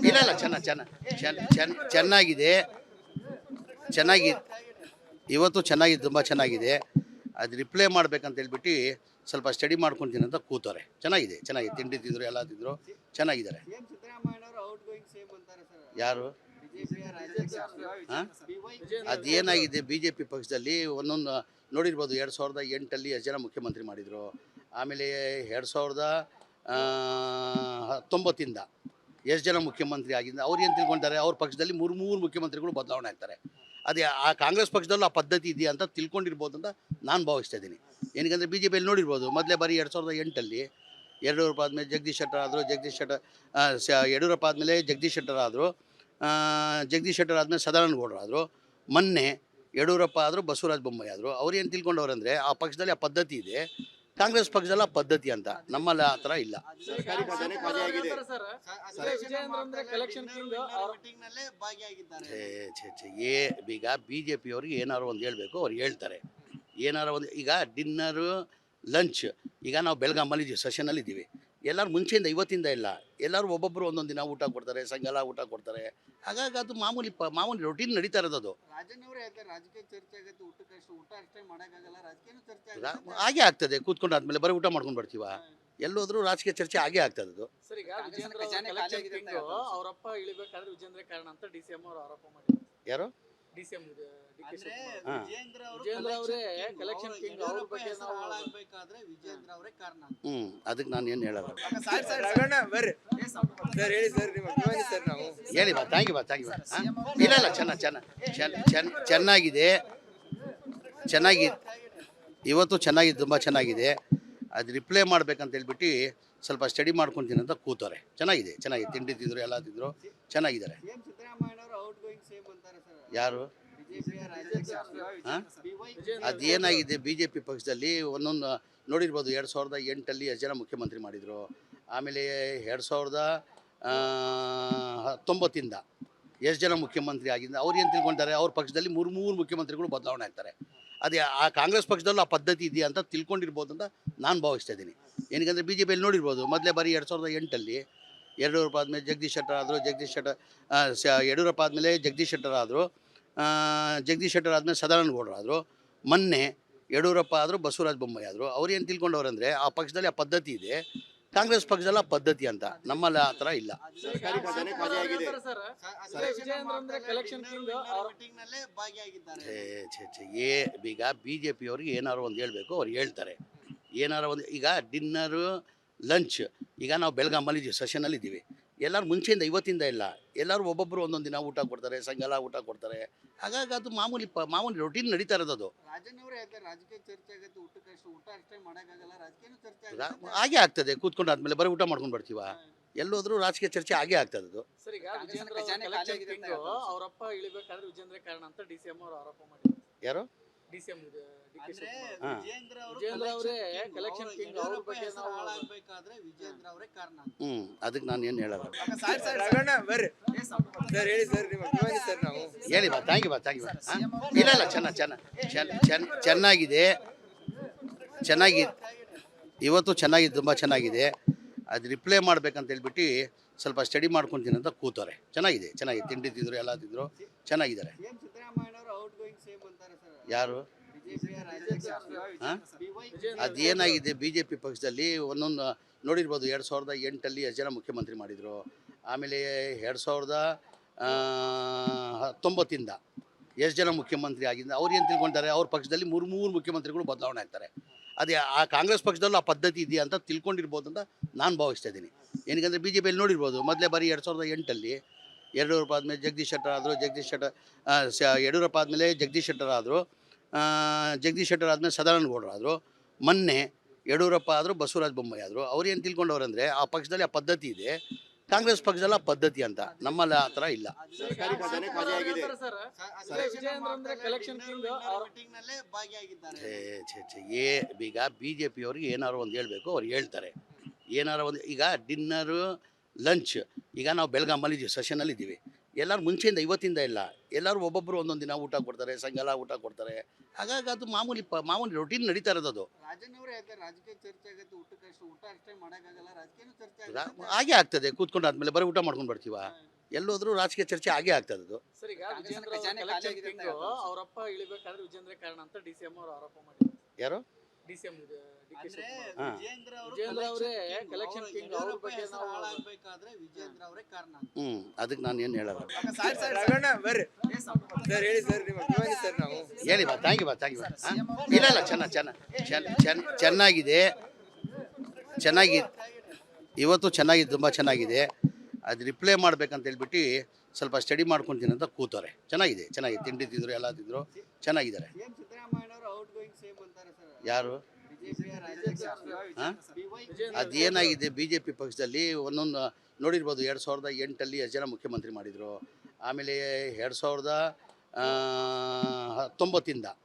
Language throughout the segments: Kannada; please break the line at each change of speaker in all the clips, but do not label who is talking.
ಇಲ್ಲ ಇಲ್ಲ ಚೆನ್ನಾಗಿದೆ ಚೆನ್ನಾಗಿ ಇವತ್ತು ಚೆನ್ನಾಗಿದೆ, ತುಂಬ ಚೆನ್ನಾಗಿದೆ. ಅದು ರಿಪ್ಲೈ ಮಾಡ್ಬೇಕಂತ ಹೇಳ್ಬಿಟ್ಟು ಸ್ವಲ್ಪ ಸ್ಟಡಿ ಮಾಡ್ಕೊತೀನಿ ಅಂತ ಕೂತವ್ರೆ. ಚೆನ್ನಾಗಿದೆ ತಿಂಡಿ ತಿಂದರು ಎಲ್ಲ ತಿಂದರು ಚೆನ್ನಾಗಿದ್ದಾರೆ. ಯಾರು ಅದೇನಾಗಿದೆ ಬಿ ಜೆ ಪಿ ಪಕ್ಷದಲ್ಲಿ ಒಂದೊಂದು ನೋಡಿರ್ಬೋದು. 2008 ಎಷ್ಟು ಜನ ಮುಖ್ಯಮಂತ್ರಿ ಮಾಡಿದರು. ಆಮೇಲೆ 2019 ಎಷ್ಟು ಜನ ಮುಖ್ಯಮಂತ್ರಿ ಆಗಿದ್ದು ಅವ್ರು ಏನು ತಿಳ್ಕೊಳ್ತಾರೆ, ಅವ್ರ ಪಕ್ಷದಲ್ಲಿ ಮೂರು ಮುಖ್ಯಮಂತ್ರಿಗಳು ಬದಲಾವಣೆ ಆಗ್ತಾರೆ. ಅದೇ ಆ ಕಾಂಗ್ರೆಸ್ ಪಕ್ಷದಲ್ಲೂ ಆ ಪದ್ಧತಿ ಇದೆಯಾ ಅಂತ ತಿಳ್ಕೊಂಡಿರ್ಬೋದು ಅಂತ ನಾನು ಭಾವಿಸ್ತಾ ಇದ್ದೀನಿ. ಏನಕ್ಕಂದರೆ ಬಿ ಜೆ ಪಿಯಲ್ಲಿ ನೋಡಿರ್ಬೋದು, ಮೊದಲೇ ಬಾರಿ 2008 ಯಡಿಯೂರಪ್ಪ ಆದಮೇಲೆ ಜಗದೀಶ್ ಶೆಟ್ಟರ್ ಆದರು. ಯಡಿಯೂರಪ್ಪ ಆದಮೇಲೆ ಜಗದೀಶ್ ಶೆಟ್ಟರ್ ಆದರು. ಜಗದೀಶ್ ಶೆಟ್ಟರ್ ಆದಮೇಲೆ ಸದಾನಂದ ಗೌಡರು ಆದರು. ಮೊನ್ನೆ ಯಡಿಯೂರಪ್ಪ ಆದರು, ಬಸವರಾಜ ಬೊಮ್ಮಾಯಿ ಆದರು. ಅವ್ರು ಏನು ತಿಳ್ಕೊಂಡವ್ರಂದರೆ ಆ ಪಕ್ಷದಲ್ಲಿ ಆ ಪದ್ಧತಿ ಇದೆ, ಕಾಂಗ್ರೆಸ್ ಪಕ್ಷದಲ್ಲಿ ಆ ಪದ್ಧತಿ ಅಂತ. ನಮ್ಮಲ್ಲಿ ಆ ಥರ ಇಲ್ಲ. ಈಗ ಬಿ ಜೆ ಪಿಯವ್ರಿಗೆ ಏನಾರು ಒಂದು ಹೇಳಬೇಕು, ಅವ್ರು ಹೇಳ್ತಾರೆ. ಏನಾರು ಒಂದು ಈಗ ಡಿನ್ನರು ಲಂಚ್ ಈಗ ನಾವು ಬೆಳಗಾಮಲ್ಲಿ ಸೆಷನಲ್ಲಿ ಇದ್ದೀವಿ. ಎಲ್ಲರೂ ಮುಂಚೆಯಿಂದ ಇವತ್ತಿಂದ ಇಲ್ಲ, ಎಲ್ಲರೂ ಒಬ್ಬೊಬ್ಬರು ಒಂದೊಂದು ದಿನ ಊಟ ಕೊಡ್ತಾರೆ, ಸಾಯಂಕಾಲ ಊಟ ಕೊಡ್ತಾರೆ. ಹಾಗಾಗಿ ಅದು ಮಾಮೂಲಿ ರೊಟೀನ್ ನಡೀತಾ ಇರೋದು. ಅದು ಹಾಗೆ ಆಗ್ತದೆ. ಕೂತ್ಕೊಂಡಾದ್ಮೇಲೆ ಬರೀ ಊಟ ಮಾಡ್ಕೊಂಡು ಬರ್ತೀವ, ಎಲ್ಲೋದ್ರೂ ರಾಜಕೀಯ ಚರ್ಚೆ ಹಾಗೆ ಆಗ್ತದೆ. ಅದು ಯಾರು ಅದಕ್ಕೆ ನಾನು ಏನು ಹೇಳಲ್ಲ. ಹೇಳಿ ಬಾ, ಥ್ಯಾಂಕ್ ಯು ಇಲ್ಲ ಇಲ್ಲ ಚೆನ್ನಾಗಿದೆ ಇವತ್ತು ಚೆನ್ನಾಗಿದೆ, ತುಂಬ ಚೆನ್ನಾಗಿದೆ. ಅದು ರಿಪ್ಲೈ ಮಾಡ್ಬೇಕಂತ ಹೇಳ್ಬಿಟ್ಟು ಸ್ವಲ್ಪ ಸ್ಟಡಿ ಮಾಡ್ಕೊತೀನಿ ಅಂತ ಕೂತವ್ರೆ. ಚೆನ್ನಾಗಿದೆ ತಿಂಡಿ ತಿಂದರು ಎಲ್ಲ ತಿಂದರು ಚೆನ್ನಾಗಿದ್ದಾರೆ. ಯಾರು ಅದೇನಾಗಿದೆ ಬಿ ಜೆ ಪಿ ಪಕ್ಷದಲ್ಲಿ ಒಂದೊಂದು ನೋಡಿರ್ಬೋದು. 2008 ಎಷ್ಟು ಜನ ಮುಖ್ಯಮಂತ್ರಿ ಮಾಡಿದರು. ಆಮೇಲೆ 2019 ಎಷ್ಟು ಜನ ಮುಖ್ಯಮಂತ್ರಿ ಆಗಿದ್ದು ಅವ್ರು ಏನು ತಿಳ್ಕೊಳ್ತಾರೆ, ಅವ್ರ ಪಕ್ಷದಲ್ಲಿ ಮೂರು ಮುಖ್ಯಮಂತ್ರಿಗಳು ಬದಲಾವಣೆ ಆಗ್ತಾರೆ. ಅದೇ ಆ ಕಾಂಗ್ರೆಸ್ ಪಕ್ಷದಲ್ಲೂ ಆ ಪದ್ಧತಿ ಇದೆಯಾ ಅಂತ ತಿಳ್ಕೊಂಡಿರ್ಬೋದು ಅಂತ ನಾನು ಭಾವಿಸ್ತಾ ಇದ್ದೀನಿ. ಏನಕ್ಕಂದರೆ ಬಿ ಜೆ ಪಿಯಲ್ಲಿ ನೋಡಿರ್ಬೋದು, ಮೊದಲೇ ಬಾರಿ 2008 ಯಡಿಯೂರಪ್ಪ ಆದಮೇಲೆ ಜಗದೀಶ್ ಶೆಟ್ಟರ್ ಆದರು. ಯಡಿಯೂರಪ್ಪ ಆದಮೇಲೆ ಜಗದೀಶ್ ಶೆಟ್ಟರ್ ಆದರು. ಜಗದೀಶ್ ಶೆಟ್ಟರ್ ಆದಮೇಲೆ ಸದಾನಂದ ಗೌಡರು ಆದರು. ಮೊನ್ನೆ ಯಡಿಯೂರಪ್ಪ ಆದರು, ಬಸವರಾಜ ಬೊಮ್ಮಾಯಿ ಆದರು. ಅವ್ರು ಏನು ತಿಳ್ಕೊಂಡವ್ರಂದರೆ ಆ ಪಕ್ಷದಲ್ಲಿ ಆ ಪದ್ಧತಿ ಇದೆ, ಕಾಂಗ್ರೆಸ್ ಪಕ್ಷದಲ್ಲಿ ಆ ಪದ್ಧತಿ ಅಂತ. ನಮ್ಮಲ್ಲಿ ಆ ಥರ ಇಲ್ಲ. ಈಗ ಬಿ ಜೆ ಪಿಯವ್ರಿಗೆ ಏನಾರು ಒಂದು ಹೇಳಬೇಕು, ಅವ್ರು ಹೇಳ್ತಾರೆ. ಏನಾರು ಒಂದು ಈಗ ಡಿನ್ನರು ಲಂಚ್ ಈಗ ನಾವು ಬೆಳಗಾಮಲ್ಲಿ ಸೆಷನಲ್ಲಿ ಇದ್ದೀವಿ. ಎಲ್ಲರೂ ಮುಂಚೆಯಿಂದ ಇವತ್ತಿಂದ ಇಲ್ಲ, ಎಲ್ಲರೂ ಒಬ್ಬೊಬ್ಬರು ಒಂದೊಂದು ದಿನ ಊಟ ಕೊಡ್ತಾರೆ, ಸಾಯಂಕಾಲ ಊಟ ಕೊಡ್ತಾರೆ. ಹಾಗಾಗಿ ಅದು ಮಾಮೂಲಿ ರೊಟೀನ್ ನಡೀತಾ ಇರೋದು. ಅದು ಹಾಗೆ ಆಗ್ತದೆ. ಕೂತ್ಕೊಂಡಾದ್ಮೇಲೆ ಬರೀ ಊಟ ಮಾಡ್ಕೊಂಡು ಬರ್ತೀವ, ಎಲ್ಲೋದ್ರೂ ರಾಜಕೀಯ ಚರ್ಚೆ ಹಾಗೆ ಆಗ್ತದೆ. ಅದು ಯಾರು ಅದಕ್ಕೆ ನಾನು ಏನು ಹೇಳಲ್ಲ. ಹೇಳಿ ಬಾ, ಥ್ಯಾಂಕ್ ಯು ಇಲ್ಲ ಇಲ್ಲ ಚೆನ್ನಾಗಿದೆ ಇವತ್ತು ಚೆನ್ನಾಗಿದೆ, ತುಂಬ ಚೆನ್ನಾಗಿದೆ. ಅದು ರಿಪ್ಲೈ ಮಾಡ್ಬೇಕಂತ ಹೇಳ್ಬಿಟ್ಟು ಸ್ವಲ್ಪ ಸ್ಟಡಿ ಮಾಡ್ಕೊತೀನಿ ಅಂತ ಕೂತವ್ರೆ. ಚೆನ್ನಾಗಿದೆ ತಿಂಡಿ ತಿಂದರು ಎಲ್ಲ ತಿಂದರು ಚೆನ್ನಾಗಿದ್ದಾರೆ. ಯಾರು ಅದೇನಾಗಿದೆ ಬಿ ಜೆ ಪಿ ಪಕ್ಷದಲ್ಲಿ ಒಂದೊಂದು ನೋಡಿರ್ಬೋದು. 2008 ಎಷ್ಟು ಜನ ಮುಖ್ಯಮಂತ್ರಿ ಮಾಡಿದರು. ಆಮೇಲೆ 2019 ಎಷ್ಟು ಜನ ಮುಖ್ಯಮಂತ್ರಿ ಆಗಿದ್ದು ಅವ್ರು ಏನು ತಿಳ್ಕೊಳ್ತಾರೆ, ಅವ್ರ ಪಕ್ಷದಲ್ಲಿ ಮೂರು ಮುಖ್ಯಮಂತ್ರಿಗಳು ಬದಲಾವಣೆ ಆಗ್ತಾರೆ. ಅದೇ ಆ ಕಾಂಗ್ರೆಸ್ ಪಕ್ಷದಲ್ಲೂ ಆ ಪದ್ಧತಿ ಇದೆಯಾ ಅಂತ ತಿಳ್ಕೊಂಡಿರ್ಬೋದು ಅಂತ ನಾನು ಭಾವಿಸ್ತಾ ಇದ್ದೀನಿ. ಏನಕ್ಕಂದರೆ ಬಿ ಜೆ ಪಿಯಲ್ಲಿ ನೋಡಿರ್ಬೋದು, ಮೊದಲೇ ಬಾರಿ 2008 ಯಡಿಯೂರಪ್ಪ ಆದಮೇಲೆ ಜಗದೀಶ್ ಶೆಟ್ಟರ್ ಆದರು. ಯಡಿಯೂರಪ್ಪ ಆದಮೇಲೆ ಜಗದೀಶ್ ಶೆಟ್ಟರ್ ಆದರು. ಜಗದೀಶ್ ಶೆಟ್ಟರ್ ಆದಮೇಲೆ ಸದಾನಂದ ಗೌಡರು ಆದರು. ಮೊನ್ನೆ ಯಡಿಯೂರಪ್ಪ ಆದರು, ಬಸವರಾಜ ಬೊಮ್ಮಾಯಿ ಆದರು. ಅವ್ರು ಏನು ತಿಳ್ಕೊಂಡವ್ರಂದರೆ ಆ ಪಕ್ಷದಲ್ಲಿ ಆ ಪದ್ಧತಿ ಇದೆ, ಕಾಂಗ್ರೆಸ್ ಪಕ್ಷದಲ್ಲಿ ಆ ಪದ್ಧತಿ ಅಂತ. ನಮ್ಮಲ್ಲಿ ಆ ಥರ ಇಲ್ಲ. ಈಗ ಬಿ ಜೆ ಪಿಯವ್ರಿಗೆ ಏನಾರು ಒಂದು ಹೇಳಬೇಕು, ಅವ್ರು ಹೇಳ್ತಾರೆ. ಏನಾರು ಒಂದು ಈಗ ಡಿನ್ನರು ಲಂಚ್ ಈಗ ನಾವು ಬೆಳಗಾಮಲ್ಲಿ ಸೆಷನಲ್ಲಿ ಇದ್ದೀವಿ. ಎಲ್ಲರೂ ಮುಂಚೆಯಿಂದ ಇವತ್ತಿಂದ ಇಲ್ಲ, ಎಲ್ಲರೂ ಒಬ್ಬೊಬ್ಬರು ಒಂದೊಂದು ದಿನ ಊಟ ಕೊಡ್ತಾರೆ, ಸಾಯಂಕಾಲ ಊಟ ಕೊಡ್ತಾರೆ. ಹಾಗಾಗಿ ಅದು ಮಾಮೂಲಿ ರೊಟೀನ್ ನಡೀತಾ ಇರೋದು ಅದು.
ರಾಜಣ್ಣವರೇ ಹೇಳ್ತಾರೆ ರಾಜಕೀಯ ಚರ್ಚೆ ಆಗತ್ತೆ, ಊಟ ಅಷ್ಟೇ ಮಾಡೋಕ್ಕಾಗಲ್ಲ, ರಾಜಕೀಯನೂ ಚರ್ಚೆ
ರಾ-
ಆಗುತ್ತೆ.
ಹಾಗೆ ಆಗ್ತದೆ, ಕೂತ್ಕೊಂಡಾದ್ಮೇಲೆ ಬರೀ ಊಟ ಮಾಡ್ಕೊಂಡು ಬರ್ತೀವ, ಎಲ್ಲೋದ್ರೂ ರಾಜಕೀಯ ಚರ್ಚೆ ಆಗೇ ಆಗ್ತದೆ ಅದು.
ಸರ್, ಈಗ
ಕಾಂಗ್ರೆಸ್
ವಿಜೇಂದ್ರ
ಖಜಾನೆ
collection
ಖಾಲಿ ಆಗಿದೆ ಅಂತ
king
ಹೇಳ್ತಾರೆ.
ಅವರಪ್ಪ ಇಳಿಬೇಕಾದ್ರೆ ವಿಜೇಂದ್ರ ಕಾರಣ ಅಂತ ಡಿಸಿಎಂ ಅವರು ಆರೋಪ ಮಾಡಿದ್ರು.
ಯಾರು?
ಡಿಸಿಎಂ
ಅಂದ್ರೆ
ಹಾ.
ವಿಜೇಂದ್ರ
ವಿಜೇಂದ್ರ ಅವರೇ collection king, ಅವ್ರ ಬಗ್ಗೆ
ಹೆಸರು
ನಾವು-
ಹಾಳಾಗ್ಬೇಕಾದ್ರೆ ವಿಜೇಂದ್ರ ಅವರೇ ಕಾರಣ ಅಂತ.
ಅದಕ್ಕೆ ನಾನು ಏನು ಹೇಳಲ್ಲ.
ಬರ್ರಿ ಸರ್, ಹೇಳಿ ಸರ್, ನಿಮ್ಮ ಅಭಿಮಾನಿ ಸರ್ ನಾವು.
ಹೇಳಿ ಬಾ, ಥ್ಯಾಂಕ್ ಯು. ಇಲ್ಲ ಚೆನ್ನಾಗಿದೆ, ಇವತ್ತು ಚೆನ್ನಾಗಿದೆ, ತುಂಬ ಚೆನ್ನಾಗಿದೆ. ಅದು ರಿಪ್ಲೈ ಮಾಡ್ಬೇಕಂತ ಹೇಳ್ಬಿಟ್ಟು ಸ್ವಲ್ಪ ಸ್ಟಡಿ ಮಾಡ್ಕೊತೀನಿ ಅಂತ ಕೂತವ್ರೆ. ಚೆನ್ನಾಗಿದೆ, ತಿಂಡಿ ತಿಂದರು, ಎಲ್ಲ ತಿಂದರು, ಚೆನ್ನಾಗಿದ್ದಾರೆ.
ಸಿಎಂ ಸಿದ್ದರಾಮಯ್ಯನವರು ಔಟ್ ಗೋಯಿಂಗ್ ಸೇಮ್ ಅಂತಾರೆ ಸರ್.
ಯಾರು?
ಬಿಜೆಪಿಯ ರಾಜ್ಯಾಧ್ಯಕ್ಷ
ಹಾಂ?
BY
ಅದೇನಾಗಿದೆ, ಬಿ ಜೆ ಪಿ ಪಕ್ಷದಲ್ಲಿ ಒಂದೊಂದು ನೋಡಿರ್ಬೋದು. 2008 ಎಷ್ಟು ಜನ ಮುಖ್ಯಮಂತ್ರಿ ಮಾಡಿದರು. ಆಮೇಲೆ 2019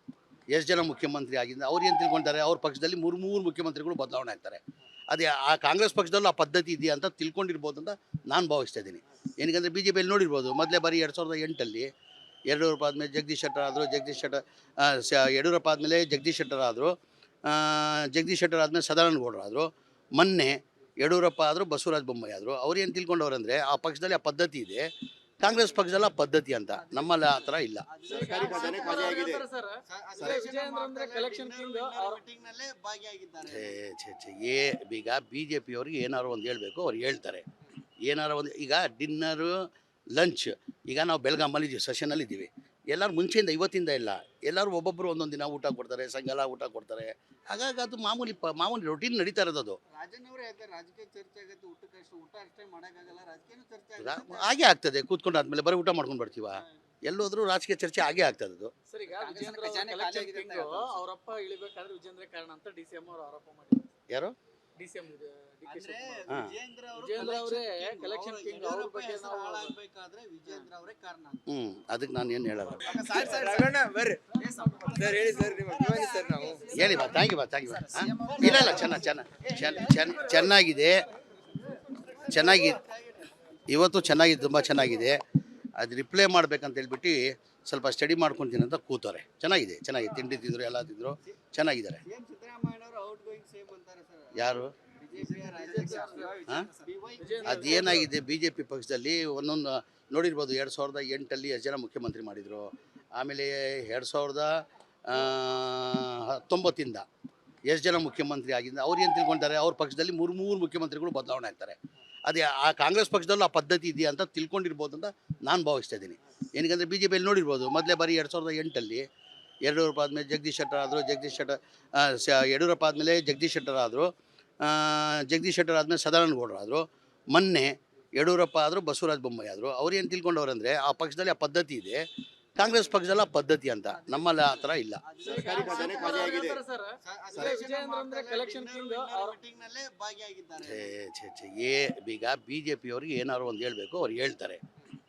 ಎಷ್ಟು ಜನ ಮುಖ್ಯಮಂತ್ರಿ ಆಗಿದ್ದು ಅವ್ರು ಏನು ತಿಳ್ಕೊತಾರೆ, ಅವ್ರ ಪಕ್ಷದಲ್ಲಿ ಮೂರು ಮುಖ್ಯಮಂತ್ರಿಗಳು ಬದಲಾವಣೆ ಆಗ್ತಾರೆ. ಅದೇ ಆ ಕಾಂಗ್ರೆಸ್ ಪಕ್ಷದಲ್ಲೂ ಆ ಪದ್ಧತಿ ಇದೆಯಾ ಅಂತ ತಿಳ್ಕೊಂಡಿರ್ಬೋದು ಅಂತ ನಾನು ಭಾವಿಸ್ತಾ ಇದ್ದೀನಿ. ಏನಕ್ಕೆ ಬಿ ಜೆ ಪಿಯಲ್ಲಿ ನೋಡಿರ್ಬೋದು, ಮೊದಲೇ ಬಾರಿ 2008 ಯಡಿಯೂರಪ್ಪ ಆದಮೇಲೆ ಜಗದೀಶ್ ಶೆಟ್ಟರ್ ಆದರು, ಯಡಿಯೂರಪ್ಪ ಆದಮೇಲೆ ಜಗದೀಶ್ ಶೆಟ್ಟರ್ ಆದರು, ಜಗದೀಶ್ ಶೆಟ್ಟರ್ ಆದಮೇಲೆ ಸದಾನಂದ ಗೌಡರು ಆದರು. ಮೊನ್ನೆ ಯಡಿಯೂರಪ್ಪ ಆದರು, ಬಸವರಾಜ ಬೊಮ್ಮಾಯಿ ಆದರು. ಅವ್ರು ಏನು ತಿಳ್ಕೊಂಡವ್ರಂದರೆ ಆ ಪಕ್ಷದಲ್ಲಿ ಆ ಪದ್ಧತಿ ಇದೆ, ಕಾಂಗ್ರೆಸ್ ಪಕ್ಷದಲ್ಲಿ ಆ ಪದ್ಧತಿ ಅಂತ. ನಮ್ಮಲ್ಲಿ ಆ ಥರ ಇಲ್ಲ.
ಸರ್ಕಾರಿ ಖಜಾನೆ ಖಾಲಿ ಆಗಿದೆ.
ಸರ್, ವಿಜೇಂದ್ರ ಅಂದ್ರೆ collection king
ಮೀಟಿಂಗ್ ನಲ್ಲೇ ಭಾಗಿಯಾಗಿದ್ದಾರೆ.
ಈಗ ಬಿ ಜೆ ಪಿಯವ್ರಿಗೆ ಏನಾರು ಒಂದು ಹೇಳಬೇಕು, ಅವ್ರು ಹೇಳ್ತಾರೆ. ಏನಾರು ಒಂದು, ಈಗ ಡಿನ್ನರು, ಲಂಚ್, ಈಗ ನಾವು ಬೆಳಗಾಮಲ್ಲಿ ಸೆಷನಲ್ಲಿ ಇದ್ದೀವಿ. ಎಲ್ಲರೂ ಮುಂಚೆಯಿಂದ ಇವತ್ತಿಂದ ಇಲ್ಲ, ಎಲ್ಲರೂ ಒಬ್ಬೊಬ್ಬರು ಒಂದೊಂದು ದಿನ ಊಟ ಕೊಡ್ತಾರೆ, ಸಾಯಂಕಾಲ ಊಟ ಕೊಡ್ತಾರೆ. ಹಾಗಾಗಿ ಅದು ಮಾಮೂಲಿ ರೊಟೀನ್ ನಡೀತಾ ಇರೋದು ಅದು.
ರಾಜಣ್ಣವರೇ ಹೇಳ್ತಾರೆ ರಾಜಕೀಯ ಚರ್ಚೆ ಆಗತ್ತೆ, ಊಟ ಅಷ್ಟೇ ಮಾಡೋಕ್ಕಾಗಲ್ಲ, ರಾಜಕೀಯನೂ ಚರ್ಚೆ
ರಾ-
ಆಗುತ್ತೆ.
ಹಾಗೆ ಆಗ್ತದೆ, ಕೂತ್ಕೊಂಡಾದ್ಮೇಲೆ ಬರೀ ಊಟ ಮಾಡ್ಕೊಂಡು ಬರ್ತೀವ, ಎಲ್ಲೋದ್ರೂ ರಾಜಕೀಯ ಚರ್ಚೆ ಆಗೇ ಆಗ್ತದೆ ಅದು.
ಸರ್, ಈಗ
ಕಾಂಗ್ರೆಸ್
ವಿಜೇಂದ್ರ
ಖಜಾನೆ ಖಾಲಿ
collection
ಆಗಿದೆ
king
ಅಂತ ಹೇಳ್ತಾರೆ.
ಅವರಪ್ಪ ಇಳಿಬೇಕಾದ್ರೆ ವಿಜೇಂದ್ರ ಕಾರಣ ಅಂತ ಡಿಸಿಎಂ ಅವರು ಆರೋಪ ಮಾಡಿದ್ರು.
ಯಾರು?
ಡಿಸಿಎಂ
ಅಂದ್ರೆ
ಹಾ.
ವಿಜೇಂದ್ರ
ವಿಜೇಂದ್ರ ಅವರೇ collection king, ಅವ್ರ
ಯಡಿಯೂರಪ್ಪ
ಬಗ್ಗೆ
ಹೆಸರು
ನಾವು-
ಹಾಳಾಗ್ಬೇಕಾದ್ರೆ ವಿಜೇಂದ್ರ ಅವರೇ ಕಾರಣ ಅಂತ.
ಅದಕ್ಕೆ ನಾನು ಏನು ಹೇಳಲ್ಲ.
ಬರ್ರಿ ಸರ್, ಹೇಳಿ ಸರ್, ನಿಮ್ಮ ಅಭಿಮಾನಿ ಸರ್ ನಾವು.
ಹೇಳಿ ಬಾ, ಥ್ಯಾಂಕ್ ಯು. ಇಲ್ಲ ಚೆನ್ನಾಗಿದೆ, ಇವತ್ತು ಚೆನ್ನಾಗಿದೆ, ತುಂಬ ಚೆನ್ನಾಗಿದೆ. ಅದು ರಿಪ್ಲೈ ಮಾಡ್ಬೇಕಂತ ಹೇಳ್ಬಿಟ್ಟು ಸ್ವಲ್ಪ ಸ್ಟಡಿ ಮಾಡ್ಕೊತೀನಿ ಅಂತ ಕೂತವ್ರೆ. ಚೆನ್ನಾಗಿದೆ, ತಿಂಡಿ ತಿಂದರು, ಎಲ್ಲ ತಿಂದರು, ಚೆನ್ನಾಗಿದ್ದಾರೆ.
ಸಿಎಂ ಸಿದ್ದರಾಮಯ್ಯನವರು ಔಟ್ ಗೋಯಿಂಗ್ ಸೇಮ್ ಅಂತಾರೆ ಸರ್.
ಯಾರು?
ಬಿಜೆಪಿಯ ರಾಜ್ಯಾಧ್ಯಕ್ಷ
ಹಾಂ?
BY
ಅದೇನಾಗಿದೆ, ಬಿ ಜೆ ಪಿ ಪಕ್ಷದಲ್ಲಿ ಒಂದೊಂದು ನೋಡಿರ್ಬೋದು. 2008 ಎಷ್ಟು ಜನ ಮುಖ್ಯಮಂತ್ರಿ ಮಾಡಿದರು. ಆಮೇಲೆ 2019 ಎಷ್ಟು ಜನ ಮುಖ್ಯಮಂತ್ರಿ ಆಗಿದ್ದು ಅವ್ರು ಏನು ತಿಳ್ಕೊತಾರೆ, ಅವ್ರ ಪಕ್ಷದಲ್ಲಿ ಮೂರು ಮುಖ್ಯಮಂತ್ರಿಗಳು ಬದಲಾವಣೆ ಆಗ್ತಾರೆ. ಅದೇ ಆ ಕಾಂಗ್ರೆಸ್ ಪಕ್ಷದಲ್ಲೂ ಆ ಪದ್ಧತಿ ಇದೆಯಾ ಅಂತ ತಿಳ್ಕೊಂಡಿರ್ಬೋದು ಅಂತ ನಾನು ಭಾವಿಸ್ತಾ ಇದ್ದೀನಿ. ಏನಕ್ಕೆ ಬಿ ಜೆ ಪಿಯಲ್ಲಿ ನೋಡಿರ್ಬೋದು, ಮೊದಲೇ ಬಾರಿ 2008 ಯಡಿಯೂರಪ್ಪ ಆದಮೇಲೆ ಜಗದೀಶ್ ಶೆಟ್ಟರ್ ಆದರು, ಯಡಿಯೂರಪ್ಪ ಆದಮೇಲೆ ಜಗದೀಶ್ ಶೆಟ್ಟರ್ ಆದರು, ಜಗದೀಶ್ ಶೆಟ್ಟರ್ ಆದಮೇಲೆ ಸದಾನಂದ ಗೌಡರು ಆದರು. ಮೊನ್ನೆ ಯಡಿಯೂರಪ್ಪ ಆದರು, ಬಸವರಾಜ ಬೊಮ್ಮಾಯಿ ಆದರು. ಅವ್ರು ಏನು ತಿಳ್ಕೊಂಡವ್ರಂದರೆ ಆ ಪಕ್ಷದಲ್ಲಿ ಆ ಪದ್ಧತಿ ಇದೆ, ಕಾಂಗ್ರೆಸ್ ಪಕ್ಷದಲ್ಲಿ ಆ ಪದ್ಧತಿ ಅಂತ. ನಮ್ಮಲ್ಲಿ ಆ ಥರ ಇಲ್ಲ.
ಸರ್ಕಾರಿ ಖಜಾನೆ ಖಾಲಿ ಆಗಿದೆ.
ಸರ್, ವಿಜೇಂದ್ರ ಅಂದ್ರೆ collection king
ಮೀಟಿಂಗ್ ನಲ್ಲೇ ಭಾಗಿಯಾಗಿದ್ದಾರೆ.
ಈಗ ಬಿ ಜೆ ಪಿಯವ್ರಿಗೆ ಏನಾರು ಒಂದು ಹೇಳಬೇಕು, ಅವ್ರು ಹೇಳ್ತಾರೆ.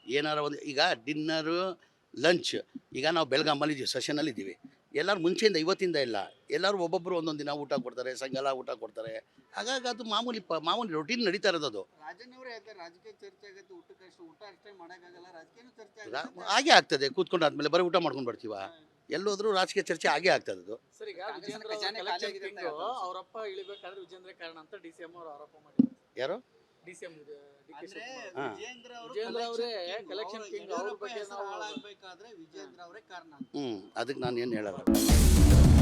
ಏನಾರು ಒಂದು, ಈಗ ಡಿನ್ನರು, ಲಂಚ್, ಈಗ ನಾವು ಬೆಳಗಾಮಲ್ಲಿ ಸೆಷನಲ್ಲಿ ಇದ್ದೀವಿ. ಎಲ್ಲರೂ ಮುಂಚೆಯಿಂದ ಇವತ್ತಿಂದ ಇಲ್ಲ, ಎಲ್ಲರೂ ಒಬ್ಬೊಬ್ಬರು ಒಂದೊಂದು ದಿನ ಊಟ ಕೊಡ್ತಾರೆ, ಸಾಯಂಕಾಲ ಊಟ ಕೊಡ್ತಾರೆ. ಹಾಗಾಗಿ ಅದು ಮಾಮೂಲಿ ರೊಟೀನ್ ನಡೀತಾ ಇರೋದು ಅದು.
ರಾಜಣ್ಣವರೇ ಹೇಳ್ತಾರೆ ರಾಜಕೀಯ ಚರ್ಚೆ ಆಗತ್ತೆ, ಊಟ ಅಷ್ಟೇ ಮಾಡೋಕ್ಕಾಗಲ್ಲ, ರಾಜಕೀಯನೂ ಚರ್ಚೆ
ರಾ-
ಆಗುತ್ತೆ.
ಹಾಗೆ ಆಗ್ತದೆ, ಕೂತ್ಕೊಂಡಾದ್ಮೇಲೆ ಬರೀ ಊಟ ಮಾಡ್ಕೊಂಡು ಬರ್ತೀವ, ಎಲ್ಲೋದ್ರೂ ರಾಜಕೀಯ ಚರ್ಚೆ ಆಗೇ ಆಗ್ತದೆ ಅದು.
ಸರ್, ಈಗ
ಕಾಂಗ್ರೆಸ್
ವಿಜೇಂದ್ರ
ಖಜಾನೆ ಖಾಲಿ
collection
ಆಗಿದೆ
king
ಅಂತ ಹೇಳ್ತಾರೆ.
ಅವರಪ್ಪ ಇಳಿಬೇಕಾದ್ರೆ ವಿಜೇಂದ್ರ ಕಾರಣ ಅಂತ ಡಿಸಿಎಂ ಅವರು ಆರೋಪ ಮಾಡಿದ್ರು.
ಯಾರು?
ಡಿಸಿಎಂ
ಅಂದ್ರೆ
ಹಾ.
ವಿಜೇಂದ್ರ
ಅವರೇ collection king, ಅವ್ರ
ಯಡಿಯೂರಪ್ಪ
ಬಗ್ಗೆ
ಹೆಸರು
ನಾವು-
ಹಾಳಾಗ್ಬೇಕಾದ್ರೆ ವಿಜೇಂದ್ರ ಅವರೇ ಕಾರಣ ಅಂತ.
ಅದಕ್ಕೆ ನಾನು ಏನು ಹೇಳಲ್ಲ.